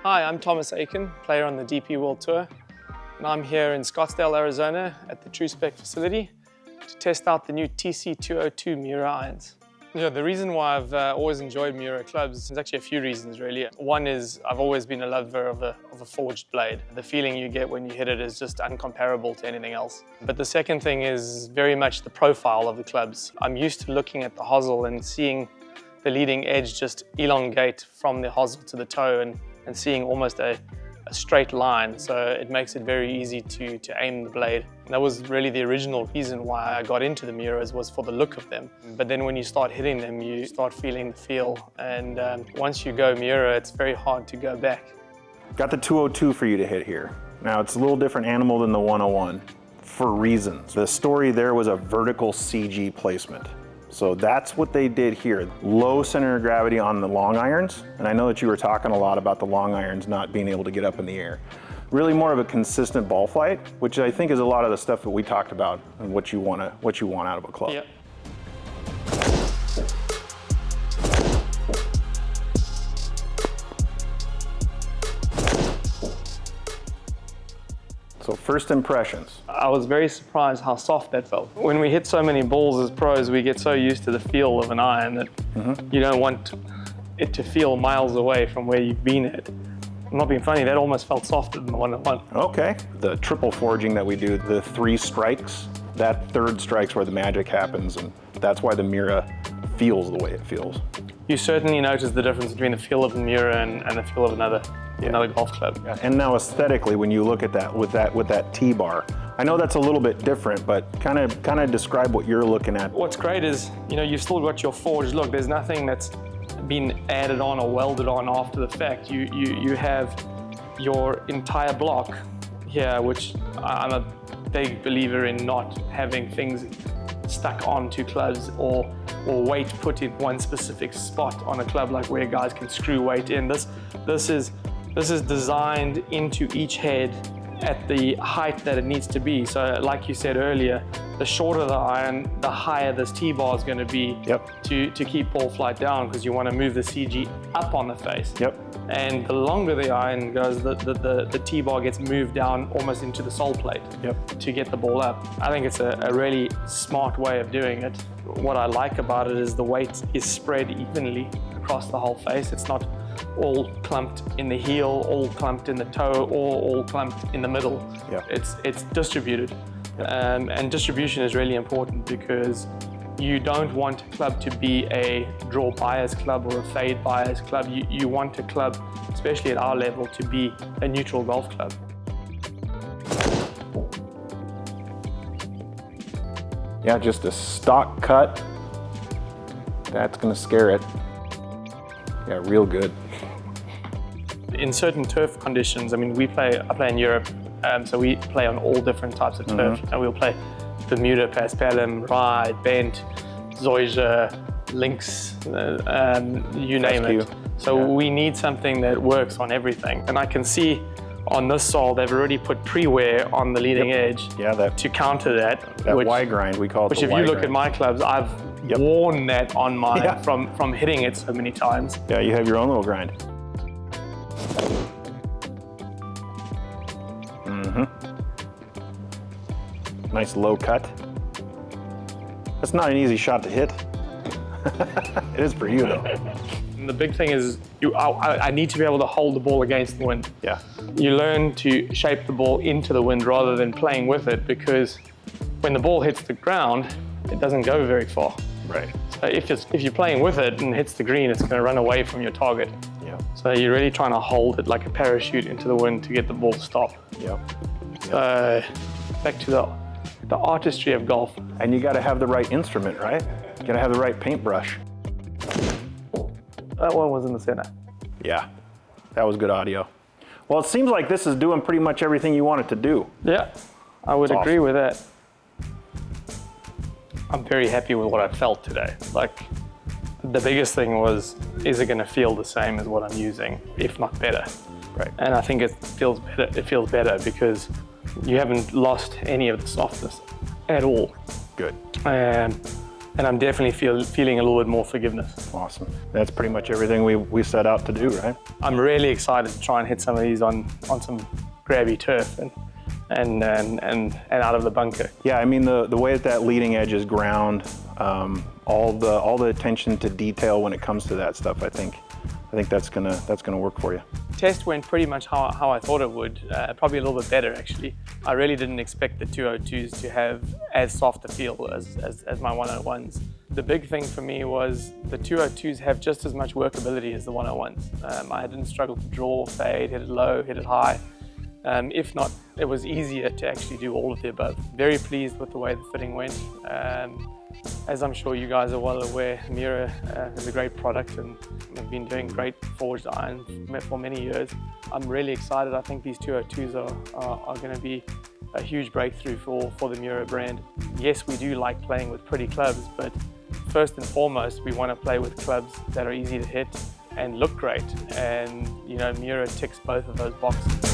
Hi, I'm Thomas Aiken, player on the DP World Tour, and I'm here in Scottsdale, Arizona at the True Spec facility to test out the new TC-202 Miura irons. The reason why I've always enjoyed Miura clubs, there's actually a few reasons really. One is I've always been a lover of a forged blade. The feeling you get when you hit it is just uncomparable to anything else. But the second thing is very much the profile of the clubs. I'm used to looking at the hosel and seeing the leading edge just elongate from the hosel to the toe and seeing almost a straight line, so it makes it very easy to aim the blade. And that was really the original reason why I got into the Miuras, was for the look of them. But then when you start hitting them, you start feeling the feel, and once you go Miura, it's very hard to go back. Got the 202 for you to hit here. Now it's a little different animal than the 101 for reasons. The story there was a vertical CG placement. So that's what they did here. Low center of gravity on the long irons. And I know that you were talking a lot about the long irons not being able to get up in the air. Really more of a consistent ball flight, which I think is a lot of the stuff that we talked about and what you want out of a club. Yep. So first impressions. I was very surprised how soft that felt. When we hit so many balls as pros, we get so used to the feel of an iron that you don't want it to feel miles away from where you've been at. I'm not being funny, that almost felt softer than the 101. Okay. The triple forging that we do, the 3 strikes, that third strike's where the magic happens, and that's why the Miura feels the way it feels. You certainly notice the difference between the feel of the Miura and the feel of another golf club. Yeah. And now aesthetically, when you look at that with that T-bar, I know that's a little bit different, but kind of describe what you're looking at. What's great is, you've still got your forged look. There's nothing that's been added on or welded on after the fact. You have your entire block here, which I'm a big believer in not having things stuck onto clubs or weight put in one specific spot on a club, like where guys can screw weight in. This is designed into each head at the height that it needs to be. So like you said earlier, the shorter the iron, the higher this T-bar is going to be to keep ball flight down, because you want to move the CG up on the face. And the longer the iron goes, the T-bar gets moved down almost into the sole plate to get the ball up. I think it's a really smart way of doing it. What I like about it is the weight is spread evenly across the whole face. It's not all clumped in the heel, all clumped in the toe, or all clumped in the middle. It's distributed. And distribution is really important, because you don't want a club to be a draw bias club or a fade bias club. You want a club, especially at our level, to be a neutral golf club. Yeah, just a stock cut. That's gonna scare it. Yeah, real good. In certain turf conditions, I mean, I play in Europe, so we play on all different types of turf, and we'll play Bermuda, Paspalum, Ride, Bent, Zoysia, Links, you name it. So we need something that works on everything. And I can see on this sole, they've already put pre-wear on the leading edge to counter that. That Y grind, we call it. Which, if you look at my clubs, I've worn that on mine from hitting it so many times. Yeah, you have your own little grind. Nice low cut. That's not an easy shot to hit. It is for you though. And the big thing is, I need to be able to hold the ball against the wind. You learn to shape the ball into the wind rather than playing with it, because when the ball hits the ground, it doesn't go very far. So if you're playing with it and hits the green, it's going to run away from your target. So you're really trying to hold it like a parachute into the wind to get the ball to stop. So back to the artistry of golf. And you got to have the right instrument, right? You got to have the right paintbrush. That one was in the center. Yeah, that was good audio. Well, it seems like this is doing pretty much everything you want it to do. Yeah, I would agree with that. I'm very happy with what I felt today. Like, the biggest thing was, is it going to feel the same as what I'm using, if not better? And I think it feels better. It feels better because you haven't lost any of the softness at all. Good. And and I'm definitely feeling a little bit more forgiveness. Awesome. That's pretty much everything we set out to do, right? I'm really excited to try and hit some of these on some grabby turf and out of the bunker. Yeah, I mean the way that leading edge is ground, all the attention to detail when it comes to that stuff, I think that's gonna work for you. Test went pretty much how I thought it would, probably a little bit better actually. I really didn't expect the 202s to have as soft a feel as my 101s. The big thing for me was the 202s have just as much workability as the 101s. I didn't struggle to draw, fade, hit it low, hit it high. If not, it was easier to actually do all of the above. Very pleased with the way the fitting went. As I'm sure you guys are well aware, Miura is a great product and have been doing great forged irons for many years. I'm really excited. I think these 202s are going to be a huge breakthrough for the Miura brand. Yes, we do like playing with pretty clubs, but first and foremost, we want to play with clubs that are easy to hit and look great. And you know, Miura ticks both of those boxes.